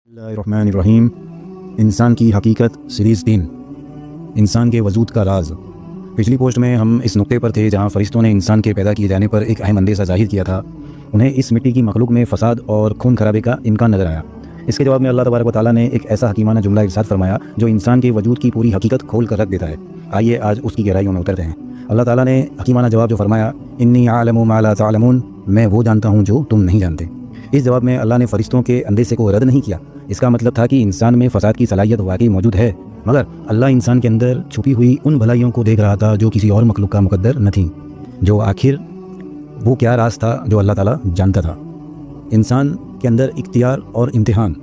الرحمن انسان کی حقیقت سیریز 3 انسان کے وجود کا راز۔ پچھلی پوسٹ میں ہم اس نقطے پر تھے جہاں فرشتوں نے انسان کے پیدا کیے جانے پر ایک اہم اندیشہ ظاہر کیا تھا۔ انہیں اس مٹی کی مخلوق میں فساد اور خون خرابے کا امکان نظر آیا۔ اس کے جواب میں اللہ تبارک و تعالیٰ نے ایک ایسا حکیمانہ جملہ ارشاد فرمایا جو انسان کے وجود کی پوری حقیقت کھول کر رکھ دیتا ہے۔ آئیے آج اس کی گہرائیوں میں اترتے ہیں۔ اللہ تعالیٰ نے حکیمانہ جواب جو فرمایا، انی اعلم ما لا تعلمون، میں وہ جانتا ہوں جو تم نہیں جانتے۔ اس جواب میں اللہ نے فرشتوں کے اندیشے کو رد نہیں کیا۔ اس کا مطلب تھا کہ انسان میں فساد کی صلاحیت واقعی موجود ہے، مگر اللہ انسان کے اندر چھپی ہوئی ان بھلائیوں کو دیکھ رہا تھا جو کسی اور مخلوق کا مقدر نہ تھیں۔ جو آخر وہ کیا راز تھا جو اللہ تعالیٰ جانتا تھا؟ انسان کے اندر اختیار اور امتحان۔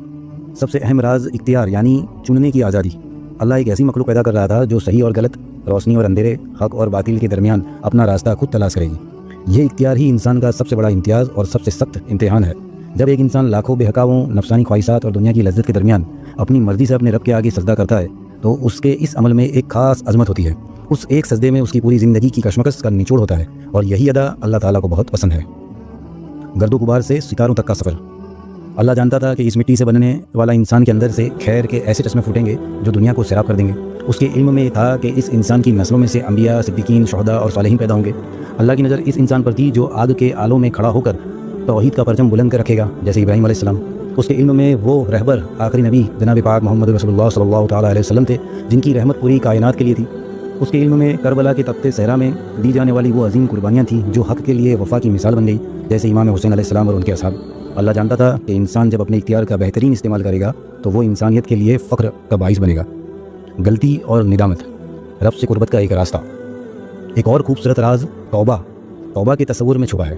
سب سے اہم راز اختیار یعنی چننے کی آزادی۔ اللہ ایک ایسی مخلوق پیدا کر رہا تھا جو صحیح اور غلط، روشنی اور اندھیرے، حق اور باطل کے درمیان اپنا راستہ خود تلاش کرے گی۔ یہ اختیار ہی انسان کا سب سے بڑا امتیاز اور سب سے سخت امتحان ہے۔ جب ایک انسان لاکھوں بے حقاؤں، نفسانی خواہشات اور دنیا کی لذت کے درمیان اپنی مرضی سے اپنے رب کے آگے سجدہ کرتا ہے تو اس کے اس عمل میں ایک خاص عظمت ہوتی ہے۔ اس ایک سجدے میں اس کی پوری زندگی کی کشمکش کا نچوڑ ہوتا ہے، اور یہی ادا اللہ تعالیٰ کو بہت پسند ہے۔ گرد و غبار سے ستاروں تک کا سفر۔ اللہ جانتا تھا کہ اس مٹی سے بننے والا انسان کے اندر سے خیر کے ایسے چشمے پھوٹیں گے جو دنیا کو سیراب کر دیں گے۔ اس کے علم میں تھا کہ اس انسان کی نسلوں میں سے انبیاء، صدیقین، شہداء اور صالحین پیدا ہوں گے۔ اللہ کی نظر اس انسان پر تھی جو آگ کے آلوں میں کھڑا ہو کر توحید کا پرچم بلند کر رکھے گا، جیسے ابراہیم علیہ السلام۔ اس کے علم میں وہ رہبر، آخری نبی جناب پاک محمد رسول اللہ صلی اللہ تعالیٰ علیہ وسلم تھے جن کی رحمت پوری کائنات کے لیے تھی۔ اس کے علم میں کربلا کے تپتے صحرا میں دی جانے والی وہ عظیم قربانیاں تھیں جو حق کے لیے وفا کی مثال بن گئی، جیسے امام حسین علیہ السلام اور ان کے اصحاب۔ اللہ جانتا تھا کہ انسان جب اپنے اختیار کا بہترین استعمال کرے گا تو وہ انسانیت کے لیے فخر کا باعث بنے گا۔ غلطی اور ندامت، رب سے قربت کا ایک راستہ۔ ایک اور خوبصورت راز توبہ کے تصور میں چھپا ہے۔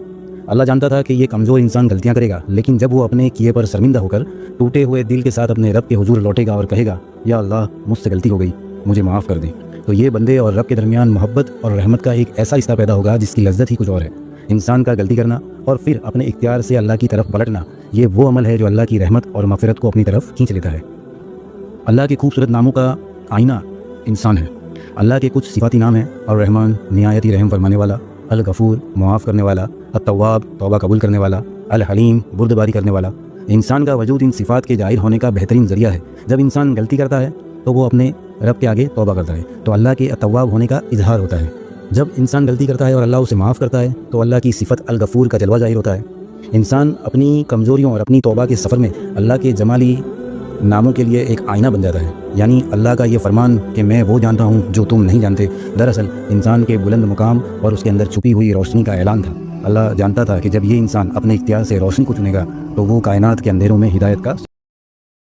اللہ جانتا تھا کہ یہ کمزور انسان غلطیاں کرے گا، لیکن جب وہ اپنے کیے پر شرمندہ ہو کر ٹوٹے ہوئے دل کے ساتھ اپنے رب کے حضور لوٹے گا اور کہے گا، یا اللہ مجھ سے غلطی ہو گئی، مجھے معاف کر دیں، تو یہ بندے اور رب کے درمیان محبت اور رحمت کا ایک ایسا رشتہ پیدا ہوگا جس کی لذت ہی کچھ اور ہے۔ انسان کا غلطی کرنا اور پھر اپنے اختیار سے اللہ کی طرف پلٹنا، یہ وہ عمل ہے جو اللہ کی رحمت اور مغفرت کو اپنی طرف کھینچ لیتا ہے۔ اللہ کے خوبصورت ناموں کا آئینہ انسان ہے۔ اللہ کے کچھ صفاتی نام ہیں: الرحمن، نہایت رحم فرمانے والا، الغفور، معاف کرنے والا، التواب، توبہ قبول کرنے والا، الحلیم، بردباری کرنے والا۔ انسان کا وجود ان صفات کے ظاہر ہونے کا بہترین ذریعہ ہے۔ جب انسان غلطی کرتا ہے تو وہ اپنے رب کے آگے توبہ کرتا ہے تو اللہ کے التواب ہونے کا اظہار ہوتا ہے۔ جب انسان غلطی کرتا ہے اور اللہ اسے معاف کرتا ہے تو اللہ کی صفت الغفور کا جلوہ ظاہر ہوتا ہے۔ انسان اپنی کمزوریوں اور اپنی توبہ کے سفر میں اللہ کے جمالی ناموں کے لیے ایک آئینہ بن جاتا ہے، یعنی اللہ کا یہ فرمان کہ میں وہ جانتا ہوں جو تم نہیں جانتے، دراصل انسان کے بلند مقام اور اس کے اندر چھپی ہوئی روشنی کا اعلان تھا۔ اللہ جانتا تھا کہ جب یہ انسان اپنے اختیار سے روشنی کو چنے گا تو وہ کائنات کے اندھیروں میں ہدایت کا